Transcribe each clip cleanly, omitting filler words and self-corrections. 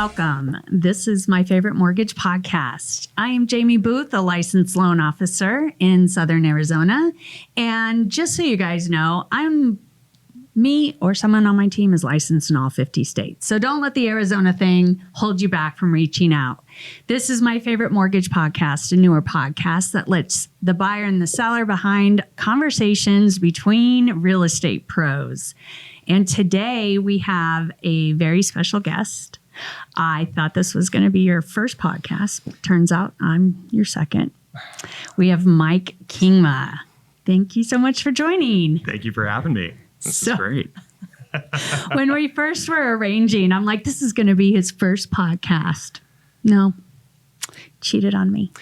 welcome. This is My Favorite Mortgage Podcast. I am Jaimie Booth, a licensed loan officer in Southern Arizona. And just so you guys know, me or someone on my team is licensed in all 50 states. So don't let the Arizona thing hold you back from reaching out. This is My Favorite Mortgage Podcast, a newer podcast that lets the buyer and the seller behind conversations between real estate pros. And today we have a very special guest. I thought this was going to be your first podcast. Turns out I'm your second. We have Mike Kingma. Thank you so much for joining. Thank you for having me. This is great. When we first were arranging, I'm like, this is going to be his first podcast. No, cheated on me.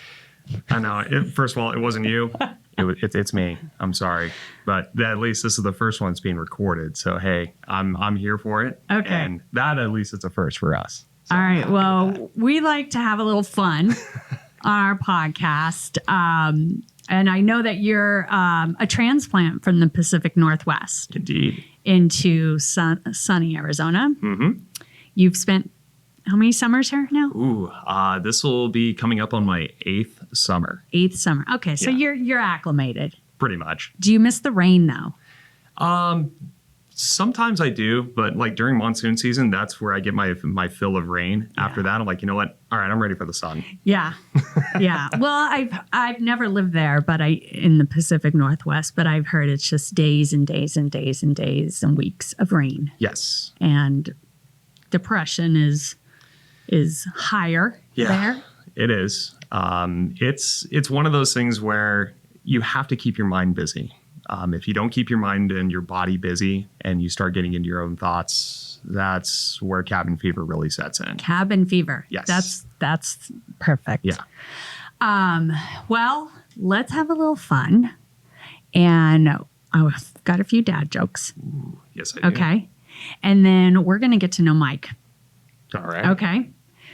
I know. First of all, it wasn't you. It's me. I'm sorry. But at least this is the first one that's being recorded. So, hey, I'm here for it. Okay. And that at least it's a first for us. So all right. Well, we like to have a little fun on our podcast. And I know that you're a transplant from the Pacific Northwest. Indeed. Into sunny Arizona. Mm-hmm. You've spent how many summers here now? Ooh, this will be coming up on my 8th summer. 8th summer. Okay, so Yeah. you're acclimated. Pretty much. Do you miss the rain though? Sometimes I do, but like during monsoon season, that's where I get my fill of rain. Yeah. After that, I'm like, you know what? All right, I'm ready for the sun. Yeah. Yeah. Well, I've never lived there, but in the Pacific Northwest, but I've heard it's just days and days and days and days and weeks of rain. Yes. And depression is higher there. It is. It's one of those things where you have to keep your mind busy. If you don't keep your mind and your body busy and you start getting into your own thoughts, that's where cabin fever really sets in. Cabin fever. Yes. That's perfect. Yeah. Well, let's have a little fun. And I've got a few dad jokes. Ooh, yes, I do. Okay. And then we're going to get to know Mike. All right. Okay.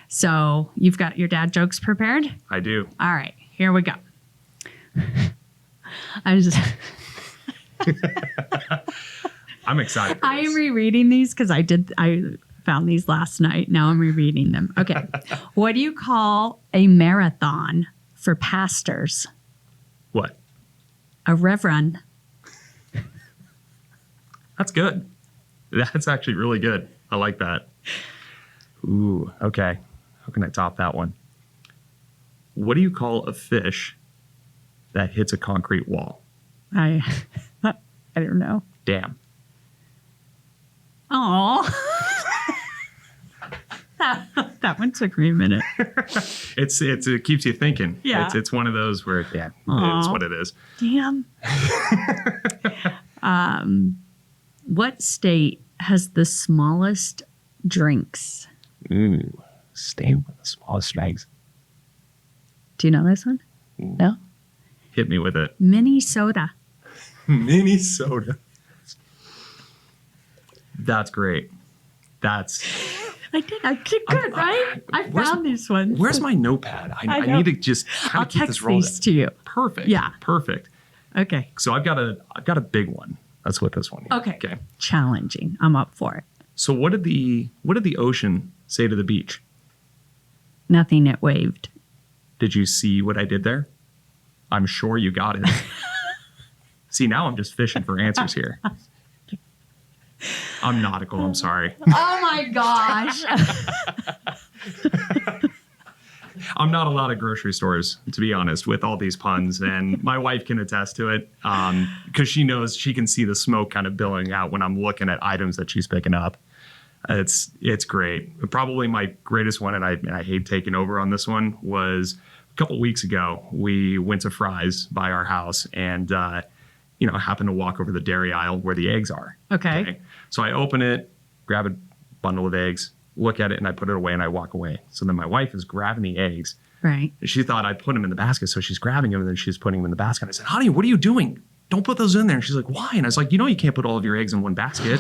So you've got your dad jokes prepared? I do. All right. Here we go. I'm excited for I this. am rereading these because I found these last night. Now I'm rereading them. Okay. What do you call a marathon for pastors? What? A reverend. That's good. That's actually really good. I like that. Ooh, okay. How can I top that one? What do you call a fish that hits a concrete wall? I don't know. Damn. Oh. that one took me a minute. It keeps you thinking. Yeah. It's one of those where it's Aw. what it is. Damn. What state has the smallest drinks? Ooh, stay with the smallest bags. Do you know this one? Ooh. No? Hit me with it. Minnesota. Minnesota. That's great. I did good, right? I found this one. Where's my notepad? I know. need to just kind I'll of keep text this rolling. these to you. Perfect. Yeah. Perfect. Okay. So I've got a big one. That's what this one is. Okay. Challenging. I'm up for it. So what did the ocean say to the beach? Nothing, it waved. Did you see what I did there? I'm sure you got it. See, now I'm just fishing for answers here. I'm nautical. I'm sorry. Oh my gosh. I'm not a lot of grocery stores, to be honest, with all these puns. And my wife can attest to it because she knows she can see the smoke kind of billowing out when I'm looking at items that she's picking up. It's great. Probably my greatest one, and I hate taking over on this one, was a couple weeks ago. We went to Fry's by our house and, happened to walk over the dairy aisle where the eggs are. Okay. So I open it, grab a bundle of eggs, look at it, and I put it away and I walk away. So then my wife is grabbing the eggs. Right. She thought I'd put them in the basket. So she's grabbing them and then she's putting them in the basket. I said, honey, what are you doing? Don't put those in there. And she's like, why? And I was like, you can't put all of your eggs in one basket.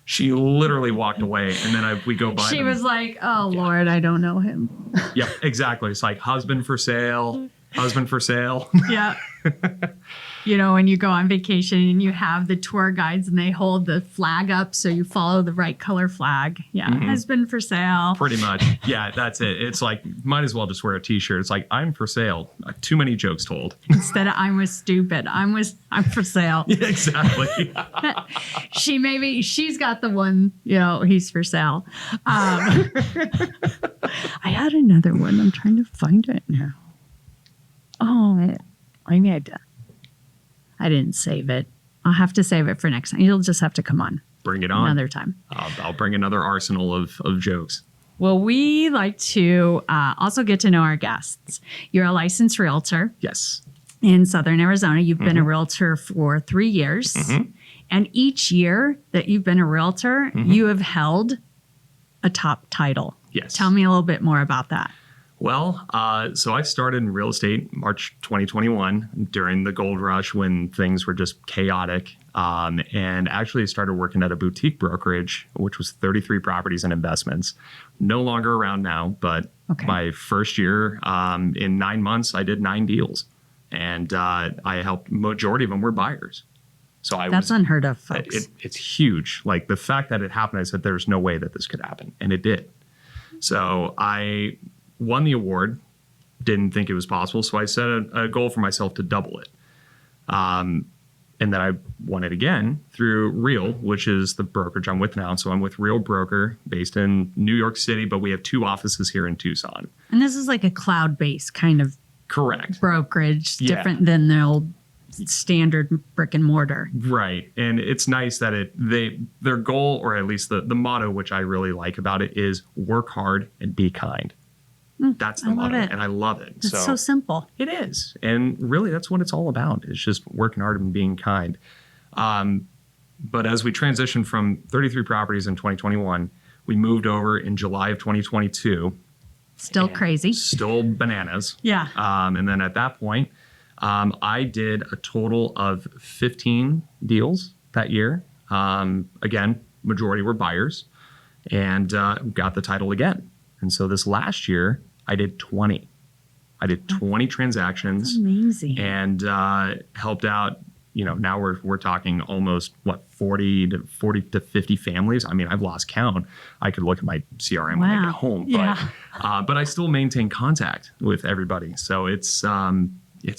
She literally walked away, and then we go by. Was like, oh, Lord, I don't know him. Yep, exactly. It's like husband for sale, Husband for sale. Yeah. When you go on vacation and you have the tour guides and they hold the flag up so you follow the right color flag. Yeah. Husband for sale. Pretty much. Yeah, that's it. It's like, might as well just wear a t-shirt. It's like, I'm for sale. Too many jokes told. Instead of I'm with stupid, I'm for sale. Yeah, exactly. She's got the one, he's for sale. I had another one. I'm trying to find it now. Oh, I didn't save it. I'll have to save it for next time. You'll just have to come on. Bring it on. Another time. I'll bring another arsenal of jokes. Well, we like to also get to know our guests. You're a licensed realtor. Yes. In Southern Arizona. You've been a realtor for 3 years. And each year that you've been a realtor, you have held a top title. Yes. Tell me a little bit more about that. Well, so I started in real estate March 2021 during the gold rush when things were just chaotic, and actually started working at a boutique brokerage, which was 33 properties and investments. No longer around now, but my first year, in 9 months, I did 9 deals, and I helped. Majority of them were buyers. So that's unheard of, folks. It's huge. Like the fact that it happened, I said, there's no way that this could happen, and it did. So I won the award, didn't think it was possible. So I set a goal for myself to double it. And then I won it again through Real, which is the brokerage I'm with now. So I'm with Real Broker based in New York City, but we have 2 offices here in Tucson. And this is like a cloud-based kind of brokerage, different than the old standard brick and mortar. Right. And it's nice that their goal, or at least the motto, which I really like about it, is work hard and be kind. That's the motto, and I love it. It's so simple. It is. And really, that's what it's all about. It's just working hard and being kind. But as we transitioned from 33 properties in 2021, we moved over in July of 2022. Still crazy. Still bananas. Yeah. And then at that point, I did a total of 15 deals that year. Again, majority were buyers, and got the title again. And so this last year, I did 20. I did 20 transactions. That's amazing. And helped out, now we're talking almost, 40 to 50 families. I mean, I've lost count. I could look at my CRM when I get home. Yeah. But I still maintain contact with everybody. So it's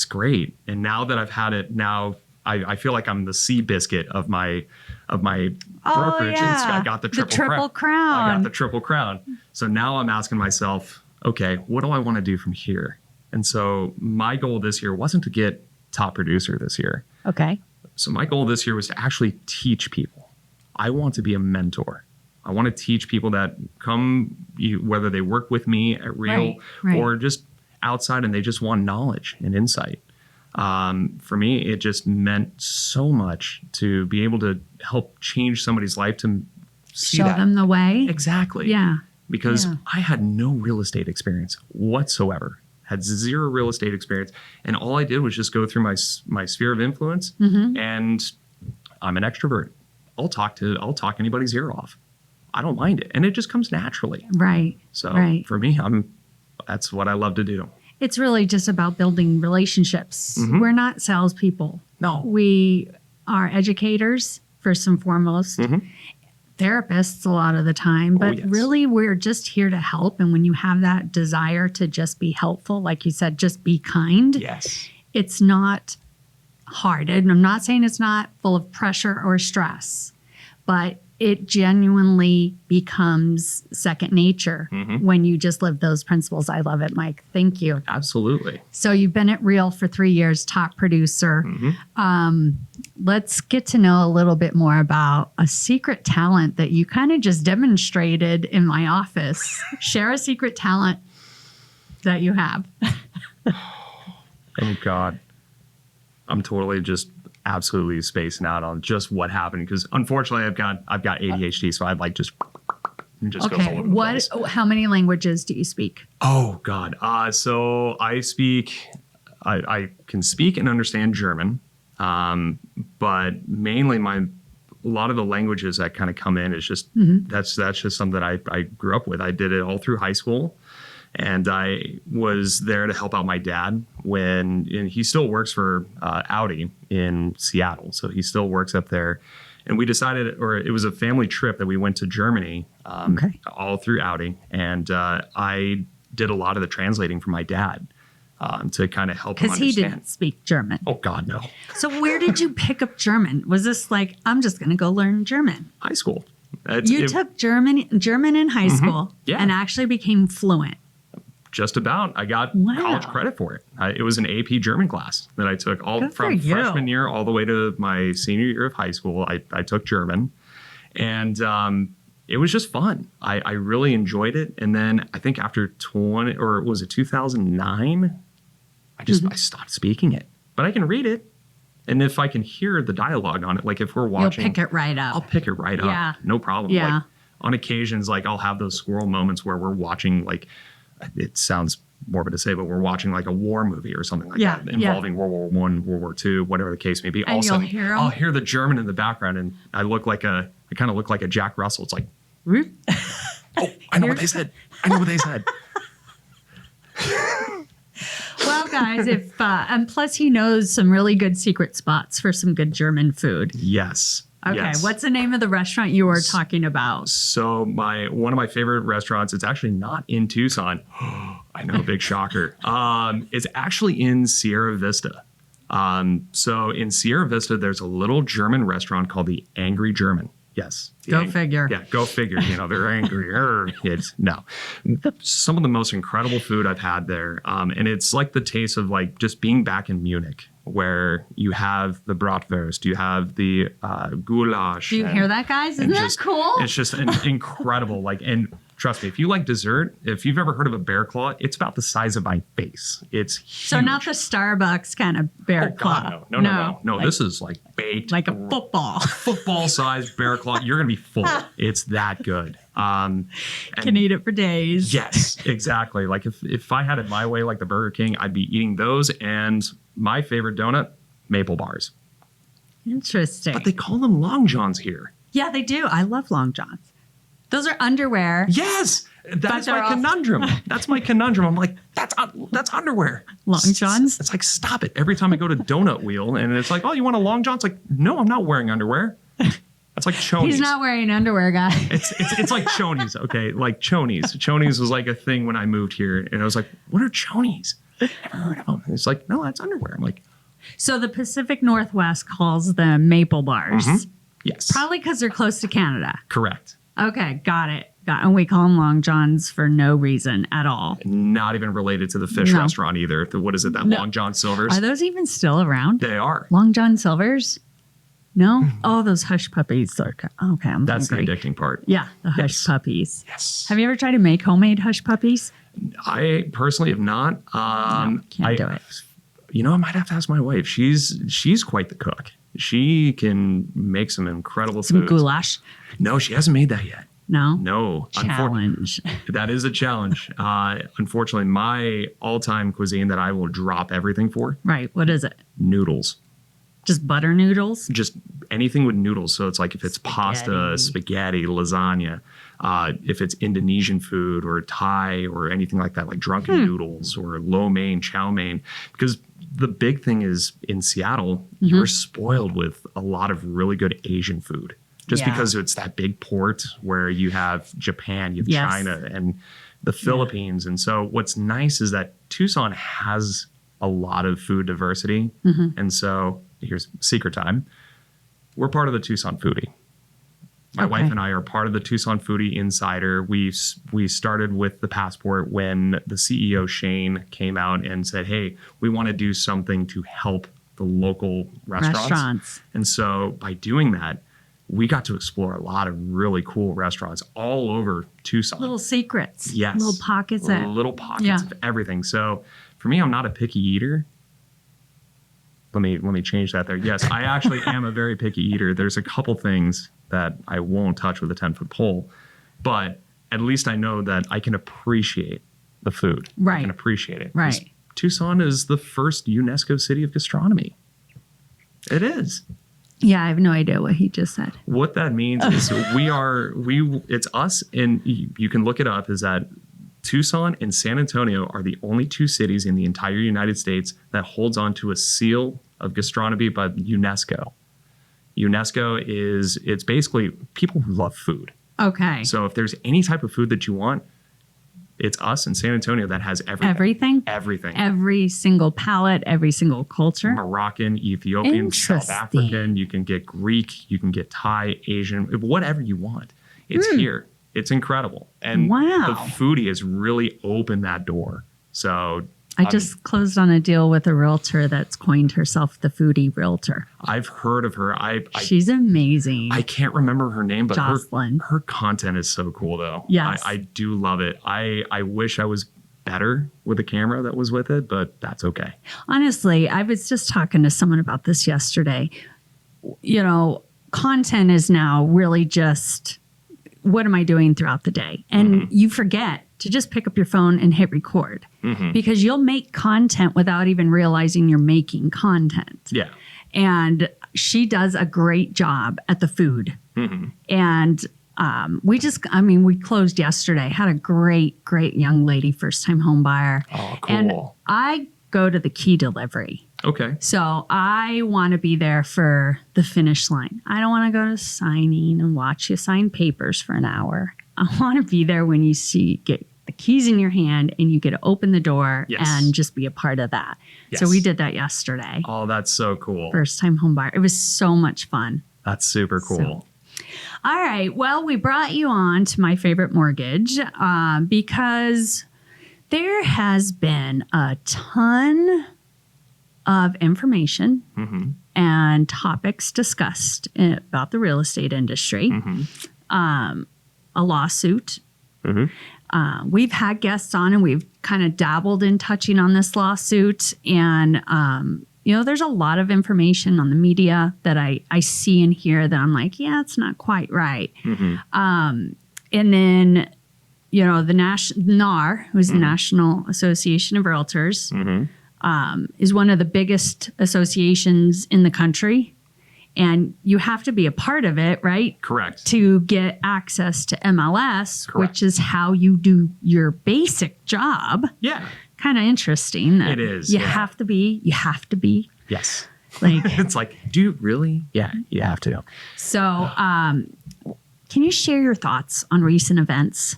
great. And now that I've had it, now I feel like I'm the Seabiscuit of my brokerage. Yeah. I got the triple crown. I got the triple crown. So now I'm asking myself, okay, what do I want to do from here? And so my goal this year wasn't to get top producer this year. Okay. So my goal this year was to actually teach people. I want to be a mentor. I want to teach people that come, whether they work with me at Real or just outside and they just want knowledge and insight. For me, it just meant so much to be able to help change somebody's life, to see show them the way. Exactly. Yeah. Because I had no real estate experience whatsoever. Had 0 real estate experience. And all I did was just go through my sphere of influence. And I'm an extrovert. I'll talk anybody's ear off. I don't mind it. And it just comes naturally. Right. So for me, that's what I love to do. It's really just about building relationships. We're not salespeople. No. We are educators, first and foremost. Therapists a lot of the time, but really we're just here to help. And when you have that desire to just be helpful, like you said, just be kind. Yes. It's not hard. And I'm not saying it's not full of pressure or stress, but it genuinely becomes second nature when you just live those principles. I love it, Mike. Thank you. Absolutely. So you've been at Real for 3 years, top producer. Let's get to know a little bit more about a secret talent that you kind of just demonstrated in my office. Share a secret talent that you have. Oh, God. I'm totally just absolutely spacing out on just what happened, because unfortunately I've got ADHD, so I'd like just goes all over the place. How many languages do you speak? Oh God. So I can speak and understand German, but mainly a lot of the languages that kind of come in is just that's just something that I grew up with. I did it all through high school, And I was there to help out my dad and he still works for Audi in Seattle. So he still works up there. And we decided, or it was a family trip that we went to Germany, all through Audi. And I did a lot of the translating for my dad to kind of help him understand. Because he didn't speak German. Oh, God, no. So where did you pick up German? Was this like, I'm just going to go learn German? High school. You took German in high school and actually became fluent. Just about. I got college credit for it. It was an AP German class that I took all from freshman year all the way to my senior year of high school. I took German, and it was just fun. I really enjoyed it. And then I think after 2009, I stopped speaking it, but I can read it. And if I can hear the dialogue on it, like if we're watching, you'll pick it right up. I'll pick it right up. No problem. Yeah. Like on occasions, like I'll have those squirrel moments where we're watching, like, it sounds morbid to say, but we're watching like a war movie or something like that involving World War I, World War II, whatever the case may be. And Also, I'll hear the German in the background, and I kind of look like a Jack Russell. It's like, oh, I know what they said. Well, guys, and plus he knows some really good secret spots for some good German food. Yes. Okay, yes. What's the name of the restaurant you were talking about? So one of my favorite restaurants, it's actually not in Tucson. I know, big shocker. It's actually in Sierra Vista. So in Sierra Vista, there's a little German restaurant called the Angry German. Yes. Go figure. Yeah, go figure. They're angry. No. Some of the most incredible food I've had there. And it's like the taste of like just being back in Munich, where you have the bratwurst, you have the goulash. Do you hear that, guys? Isn't that cool? It's just incredible. And trust me, if you like dessert, if you've ever heard of a bear claw, it's about the size of my face. It's huge. So not the Starbucks kind of bear claw. No. Like, this is like baked. Like a football. Football-sized bear claw. You're going to be full. It's that good. Can eat it for days. Yes, exactly. Like if I had it my way, like the Burger King, I'd be eating those. And my favorite donut, maple bars. Interesting. But they call them Long Johns here. Yeah, they do. I love Long Johns. Those are underwear. Yes, that's my conundrum. That's my conundrum. I'm like, that's underwear. Long Johns? It's like, stop it. Every time I go to Donut Wheel and it's like, oh, you want a Long John? It's like, no, I'm not wearing underwear. That's like chonies. He's not wearing underwear, guy. It's like chonies, okay? Like chonies. Chonies was like a thing when I moved here. And I was like, what are chonies? Never heard of them. And it's like, no, that's underwear. I'm like. So the Pacific Northwest calls them maple bars. Mm-hmm. Yes. Probably because they're close to Canada. Correct. Okay, got it. And we call them Long Johns for no reason at all. Not even related to the fish restaurant either. What is it, that Long John Silver's? Are those even still around? They are. Long John Silver's? No? Oh, those hush puppies. Okay, That's hungry. the addicting part. Yeah, the hush puppies. Yes. Have you ever tried to make homemade hush puppies? I personally have not. No, can't do it. I might have to ask my wife. She's quite the cook. She can make some incredible Some foods. goulash? No, she hasn't made that yet. No? Challenge. That is a challenge. Unfortunately, my all-time cuisine that I will drop everything for. Right. What is it? Noodles. Just butter noodles? Just anything with noodles. So it's like if it's pasta, spaghetti, lasagna, if it's Indonesian food or Thai or anything like that, like drunken noodles or lo mein, chow mein. Because the big thing is in Seattle, you're spoiled with a lot of really good Asian food. Just because it's that big port where you have Japan, you have China, and the Philippines. And so what's nice is that Tucson has a lot of food diversity. And so here's secret time. We're part of the Tucson Foodie. My wife and I are part of the Tucson Foodie Insider. We started with the Passport when the CEO, Shane, came out and said, hey, we want to do something to help the local restaurants. And so by doing that, we got to explore a lot of really cool restaurants all over Tucson. Little secrets. Yes. Little pockets of everything. So for me, I'm not a picky eater. Let me change that there. Yes, I actually am a very picky eater. There's a couple things that I won't touch with a 10-foot pole, but at least I know that I can appreciate the food. Right. I can appreciate it. Right. Tucson is the first UNESCO city of gastronomy. It is. Yeah, I have no idea what he just said. What that means is it's us, and you can look it up, is that Tucson and San Antonio are the only two cities in the entire United States that holds on to a seal of gastronomy by UNESCO. UNESCO it's basically people who love food. Okay. So if there's any type of food that you want, it's us in San Antonio that has everything. Everything? Everything. Every single palate, every single culture? Moroccan, Ethiopian, South African. You can get Greek. You can get Thai, Asian, whatever you want. It's here. It's incredible. And the foodie has really opened that door. So I just closed on a deal with a realtor that's coined herself the foodie realtor. I've heard of her. She's amazing. I can't remember her name, but Jocelyn. her content is so cool, though. Yes. I do love it. I wish I was better with the camera that was with it, but that's okay. Honestly, I was just talking to someone about this yesterday. You know, content is now really just, what am I doing throughout the day? And you forget to just pick up your phone and hit record because you'll make content without even realizing you're making content. Yeah. And she does a great job at the food. And we closed yesterday, had a great young lady, first time home buyer. Oh, cool. And I go to the key delivery. Okay. So I want to be there for the finish line. I don't want to go to signing and watch you sign papers for an hour. I want to be there when you get the keys in your hand and you get to open the door and just be a part of that. Yes. So we did that yesterday. Oh, that's so cool. First time home buyer. It was so much fun. That's super cool. So, all right. Well, we brought you on to My Favorite Mortgage because there has been a ton of information and topics discussed about the real estate industry. A lawsuit. We've had guests on and we've kind of dabbled in touching on this lawsuit. And, there's a lot of information on the media that I see and hear that I'm like, yeah, it's not quite right. And then, the NAR, who's the National Association of Realtors, is one of the biggest associations in the country. And you have to be a part of it, right? Correct. To get access to MLS, which is how you do your basic job. Yeah. Kind of interesting. It is. You have to be. Yes. Like it's like, do you really? Yeah, you have to. So can you share your thoughts on recent events?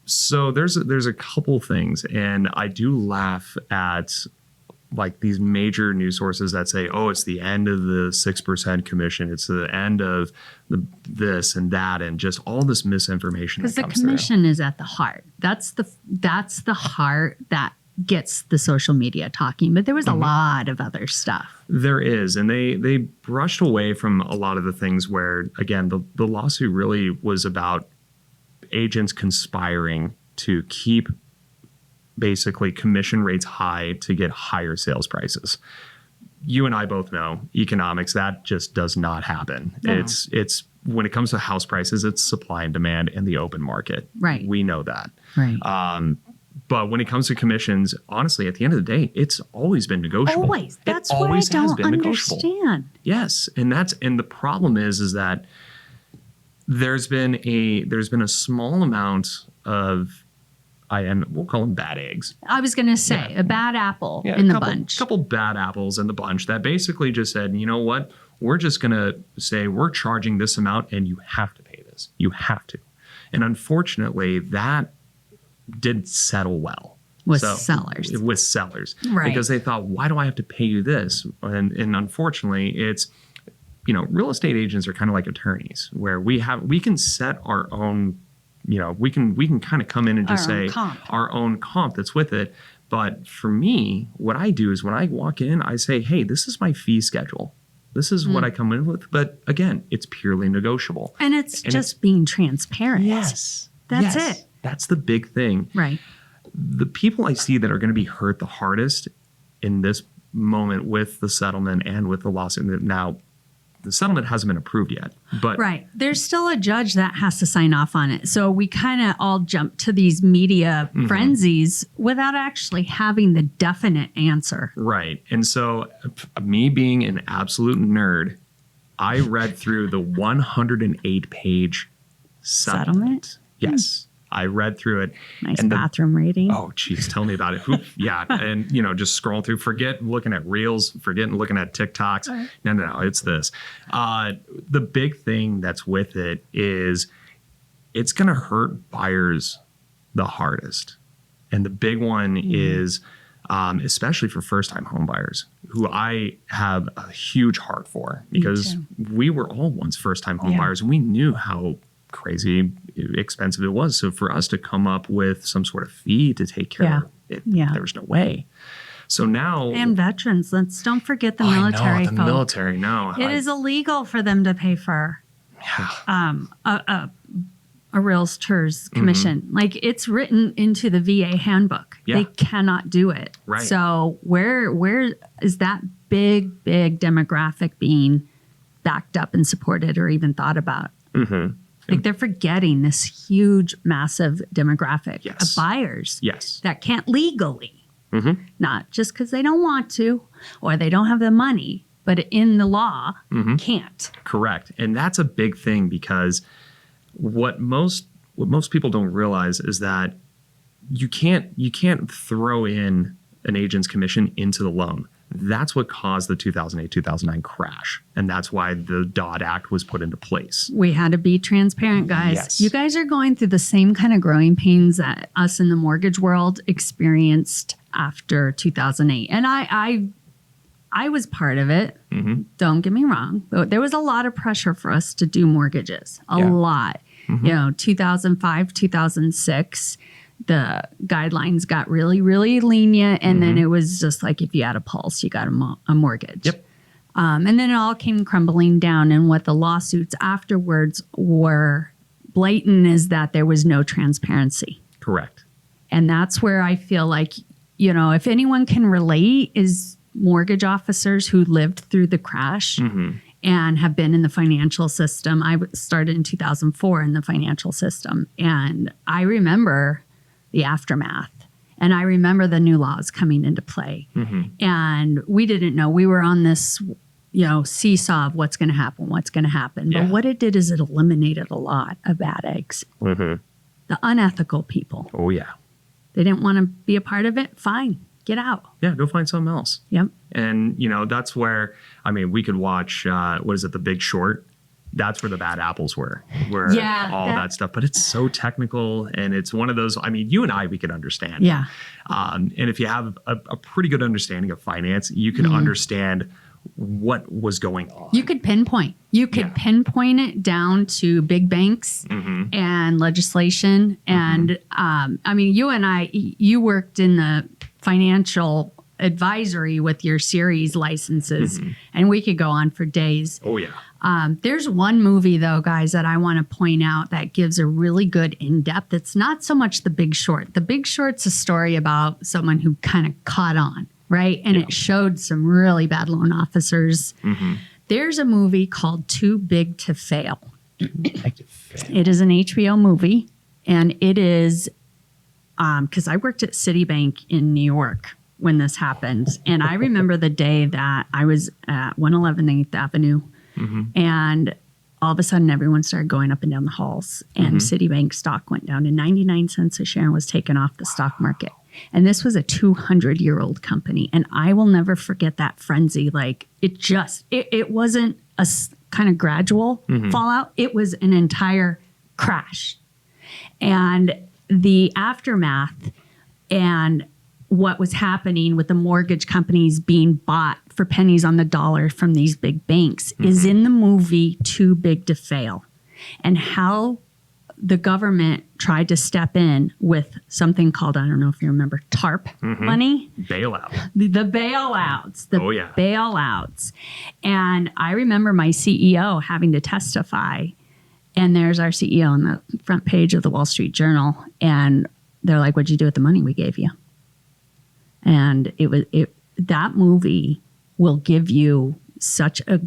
So there's a couple things, and I do laugh at like these major news sources that say, oh, it's the end of the 6% commission. It's the end of this and that, and just all this misinformation. Because the commission is at the heart. That's the heart that gets the social media talking. But there was a lot of other stuff. There is. And they brushed away from a lot of the things where, again, the lawsuit really was about agents conspiring to keep basically commission rates high to get higher sales prices. You and I both know economics, that just does not happen. No. It's when it comes to house prices, it's supply and demand in the open market. Right. We know that. Right. But when it comes to commissions, honestly, at the end of the day, it's always been negotiable. Always. That's what I don't understand. Yes. And the problem is that there's been a small amount of, we'll call them bad eggs. I was going to say a bad apple in the bunch. A couple bad apples in the bunch that basically just said, you know what? We're just going to say we're charging this amount and you have to pay this. You have to. And unfortunately, that didn't settle well. With sellers. Right. Because they thought, why do I have to pay you this? And unfortunately, it's, real estate agents are kind of like attorneys where we can set our own, we can kind of come in and just say our own comp that's with it. But for me, what I do is when I walk in, I say, hey, this is my fee schedule. This is what I come in with. But again, it's purely negotiable. And it's just being transparent. Yes. That's it. That's the big thing. Right. The people I see that are going to be hurt the hardest in this moment with the settlement and with the lawsuit. Now, the settlement hasn't been approved yet, but right. There's still a judge that has to sign off on it. So we kind of all jump to these media frenzies without actually having the definite answer. Right. And so me being an absolute nerd, I read through the 108-page settlement. Yes. I read through it. Nice and bathroom rating. Oh, geez, tell me about it. Yeah. And, just scrolling through, forget looking at reels, forget looking at TikToks. No, it's this. The big thing that's with it is it's going to hurt buyers the hardest. And the big one is, especially for first-time home buyers, who I have a huge heart for, because we were all once first-time home buyers, and we knew how crazy expensive it was. So for us to come up with some sort of fee to take care of it, there was no way. So now, and veterans, don't forget the military. The military, no, it is illegal for them to pay for a realtor's commission. Like, it's written into the VA handbook. They cannot do it. Right. So where is that big demographic being backed up and supported or even thought about? Like, they're forgetting this huge, massive demographic of buyers that can't legally, not just because they don't want to or they don't have the money, but in the law, can't. Correct. And that's a big thing, because what most people don't realize is that you can't throw in an agent's commission into the loan. That's what caused the 2008-2009 crash. And that's why the Dodd Act was put into place. We had to be transparent, guys. Yes. You guys are going through the same kind of growing pains that us in the mortgage world experienced after 2008. And I was part of it. Don't get me wrong. But there was a lot of pressure for us to do mortgages. A lot. 2005, 2006. The guidelines got really, really lenient. And then it was just like, if you had a pulse, you got a mortgage. Yep. And then it all came crumbling down. And what the lawsuits afterwards were blatant is that there was no transparency. Correct. And that's where I feel like, if anyone can relate, is mortgage officers who lived through the crash and have been in the financial system. I started in 2004 in the financial system. And I remember the aftermath. And I remember the new laws coming into play. And we didn't know. We were on this, seesaw of what's going to happen. But what it did is it eliminated a lot of bad eggs. The unethical people. Oh, yeah. They didn't want to be a part of it. Fine. Get out. Yeah, go find something else. Yep. And, that's where, we could watch, The Big Short? That's where the bad apples were all that stuff. But it's so technical, and it's one of those, you and I, we could understand. Yeah. And if you have a pretty good understanding of finance, you can understand what was going on. You could pinpoint. You could pinpoint it down to big banks and legislation. And, you and I, you worked in the financial advisory with your series licenses, and we could go on for days. Oh, yeah. There's one movie, though, guys, that I want to point out that gives a really good in-depth. It's not so much The Big Short. The Big Short's a story about someone who kind of caught on, right? And it showed some really bad loan officers. There's a movie called Too Big to Fail. It is an HBO movie, and it is because I worked at Citibank in New York when this happened. And I remember the day that I was at 111 8th Avenue, and all of a sudden everyone started going up and down the halls, and Citibank stock went down to 99 cents a share and was taken off the stock market. And this was a 200-year-old company. And I will never forget that frenzy. Like, it wasn't a kind of gradual fallout. It was an entire crash. And the aftermath and what was happening with the mortgage companies being bought for pennies on the dollar from these big banks is in the movie Too Big to Fail, and how the government tried to step in with something called, I don't know if you remember, Tarp money. Bailout. The bailouts. Bailouts. And I remember my CEO having to testify, and there's our CEO on the front page of the Wall Street Journal, and they're like, "What'd you do with the money we gave you?" And that movie will give you such a,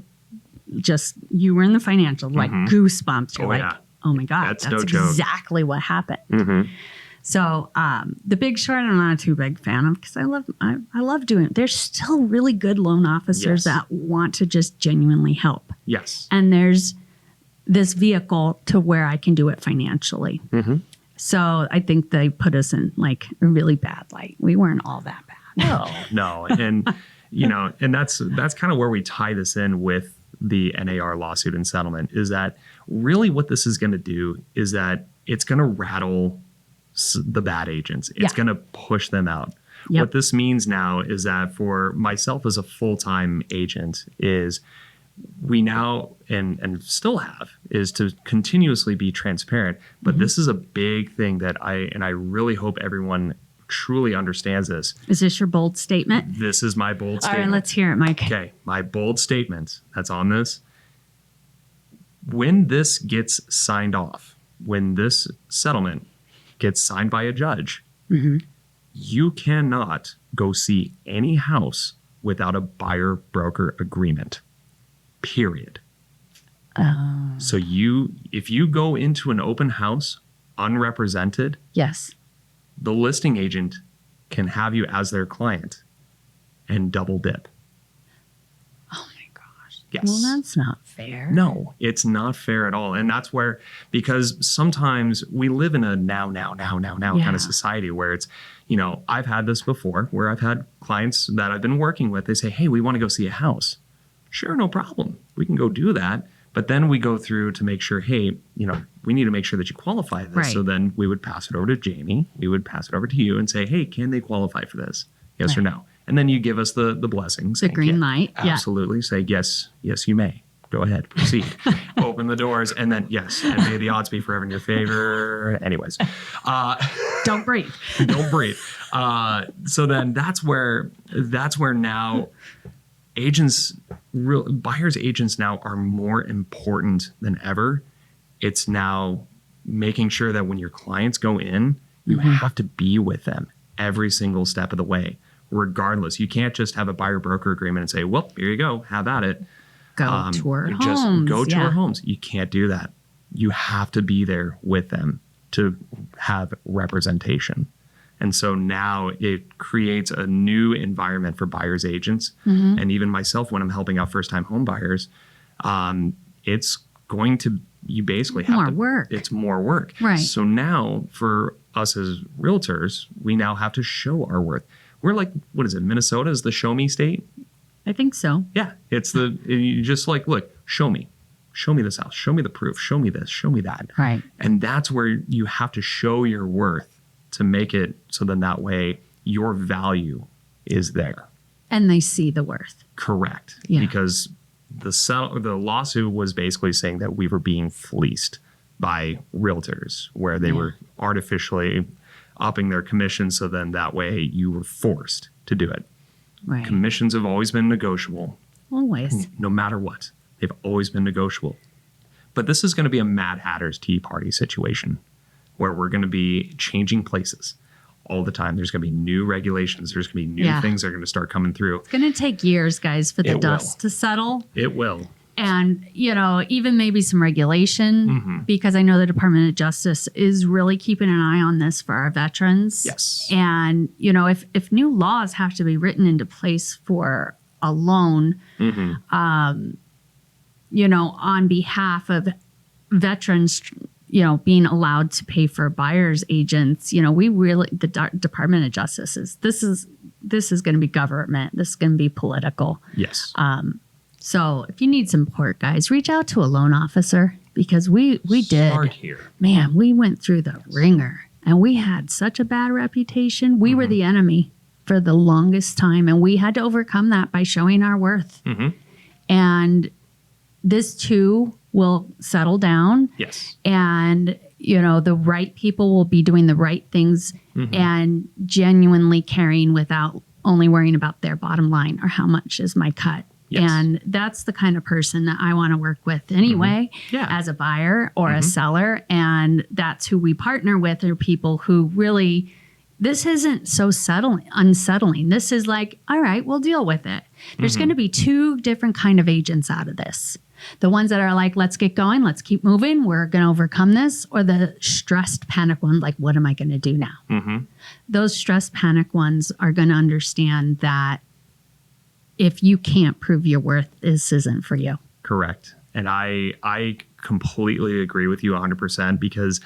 you were in the financial, like goosebumps. You're oh my God, that's no exactly what happened. So The Big Short, I'm not a too big fan of, because I love doing it. There's still really good loan officers that want to just genuinely help. Yes. And there's this vehicle to where I can do it financially. So I think they put us in like a really bad light. We weren't all that bad. No. And, and that's kind of where we tie this in with the NAR lawsuit and settlement, is that really what this is going to do is that it's going to rattle the bad agents. It's going to push them out. Yep. What this means now is that for myself as a full-time agent is we now and still have is to continuously be transparent. But this is a big thing that I really hope everyone truly understands this. Is this your bold statement? This is my bold statement. All right, let's hear it, Mike. Okay, my bold statement that's on this. When this gets signed off, when this settlement gets signed by a judge, you cannot go see any house without a buyer-broker agreement. Period. So if you go into an open house unrepresented, yes, the listing agent can have you as their client and double dip. Oh my gosh. Yes. Well, that's not fair. No, it's not fair at all. And that's where, because sometimes we live in a now kind of society where it's, I've had this before where I've had clients that I've been working with. They say, hey, we want to go see a house. Sure, no problem. We can go do that. But then we go through to make sure, hey, we need to make sure that you qualify this. Right. So then we would pass it over to Jaimie. We would pass it over to you and say, hey, can they qualify for this? Yes or no? And then you give us the blessings. The green light. Absolutely. Say, yes, you may. Go ahead, proceed. Open the doors, and then, yes, and may the odds be forever in your favor. Anyways. Don't breathe. Don't breathe. So then that's where now buyer's agents now are more important than ever. It's now making sure that when your clients go in, you have to be with them every single step of the way, regardless. You can't just have a buyer-broker agreement and say, well, here you go, have at it. Go to our homes. Just go to our homes. You can't do that. You have to be there with them to have representation. And so now it creates a new environment for buyer's agents. And even myself, when I'm helping out first-time home buyers, it's going to, you basically have more work. It's more work. Right. So now for us as realtors, we now have to show our worth. We're like, what is it? Minnesota is the show me state? I think so. Yeah. It's you just like, look, show me this house, show me the proof, show me this, show me that. Right. And that's where you have to show your worth to make it so then that way your value is there. And they see the worth. Correct. Yeah. Because the lawsuit was basically saying that we were being fleeced by realtors, where they were artificially upping their commission. So then that way you were forced to do it. Right. Commissions have always been negotiable. Always. No matter what. They've always been negotiable. But this is going to be a Mad Hatter's Tea Party situation where we're going to be changing places all the time. There's going to be new regulations. There's going to be new things that are going to start coming through. It's going to take years, guys, for the dust to settle. It will. And, even maybe some regulation, because I know the Department of Justice is really keeping an eye on this for our veterans. Yes. And, if new laws have to be written into place for a loan, on behalf of veterans, being allowed to pay for buyer's agents, the Department of Justice this is going to be government. This is going to be political. Yes. So if you need some support, guys, reach out to a loan officer, because we did. Start here. Man, we went through the ringer and we had such a bad reputation. We were the enemy for the longest time, and we had to overcome that by showing our worth. And this too will settle down. Yes. And, the right people will be doing the right things and genuinely caring without only worrying about their bottom line or how much is my cut. Yes. And that's the kind of person that I want to work with anyway, as a buyer or a seller. And that's who we partner with, are people who really, this isn't so unsettling. This is like, all right, we'll deal with it. There's going to be two different kind of agents out of this. The ones that are like, let's get going, let's keep moving, we're going to overcome this. Or the stressed, panic one, like, what am I going to do now? Those stressed, panic ones are going to understand that if you can't prove your worth, this isn't for you. Correct. And I completely agree with you 100%, because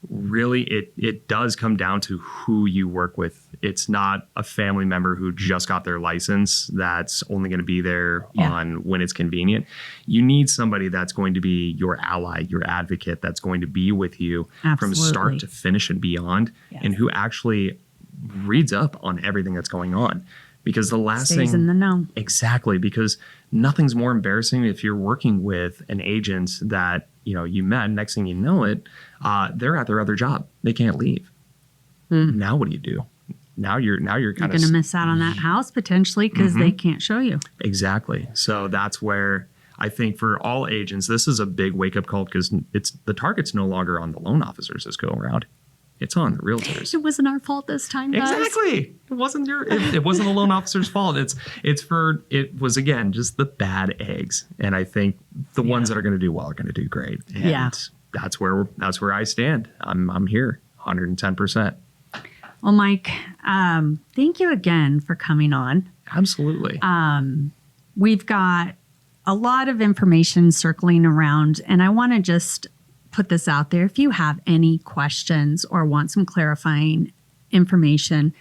really it does come down to who you work with. It's not a family member who just got their license that's only going to be there on when it's convenient. You need somebody that's going to be your ally, your advocate, that's going to be with you from start to finish and beyond, and who actually reads up on everything that's going on. Because the last Stays in the know. Exactly, because nothing's more embarrassing if you're working with an agent that you met. Next thing you know it, they're at their other job. They can't leave. Now what do you do? Now you're kind of going to miss out on that house potentially because they can't show you. Exactly. So that's where I think for all agents, this is a big wake up call, because the target's no longer on the loan officers this go around. It's on the realtors. It wasn't our fault this time, guys. Exactly. It wasn't it wasn't the loan officer's fault. It was again just the bad eggs. And I think the ones that are going to do well are going to do great. And that's where I stand. I'm here 110%. Well, Mike, thank you again for coming on. Absolutely. We've got a lot of information circling around, and I want to just put this out there. If you have any questions or want some clarifying information,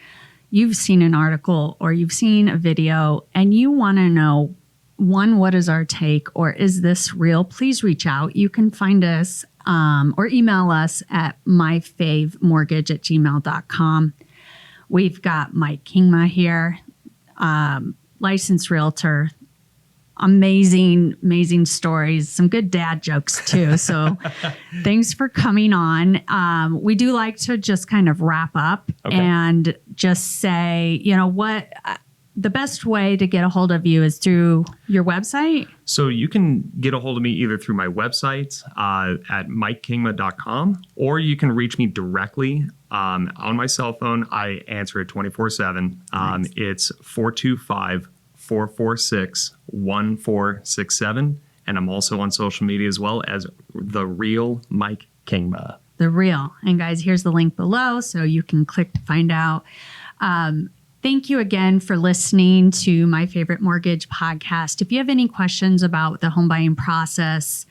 you've seen an article or you've seen a video and you want to know, one, what is our take, or is this real? Please reach out. You can find us or email us at myfavemortgage@gmail.com. We've got Mike Kingma here, licensed realtor. Amazing stories, some good dad jokes too. So thanks for coming on. We do like to just kind of wrap up and just say, what the best way to get a hold of you is through your website. So you can get a hold of me either through my website at mikekingma.com, or you can reach me directly on my cell phone. I answer it 24/7. Nice. It's 425-446-1467. And I'm also on social media as well as The Real Mike Kingma. The Real. And guys, here's the link below so you can click to find out. Thank you again for listening to My Favorite Mortgage podcast. If you have any questions about the home buying process,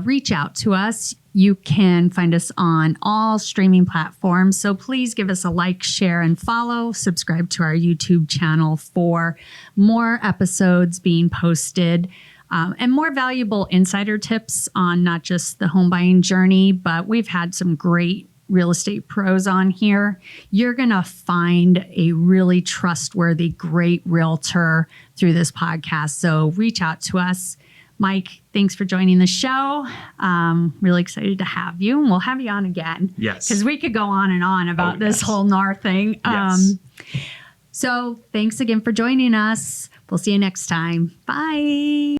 reach out to us. You can find us on all streaming platforms. So please give us a like, share, and follow. Subscribe to our YouTube channel for more episodes being posted and more valuable insider tips on not just the home buying journey, but we've had some great real estate pros on here. You're going to find a really trustworthy, great realtor through this podcast. So reach out to us. Mike, thanks for joining the show. Really excited to have you, and we'll have you on again. Yes. Because we could go on and on about this whole NAR thing. Yes. So thanks again for joining us. We'll see you next time. Bye.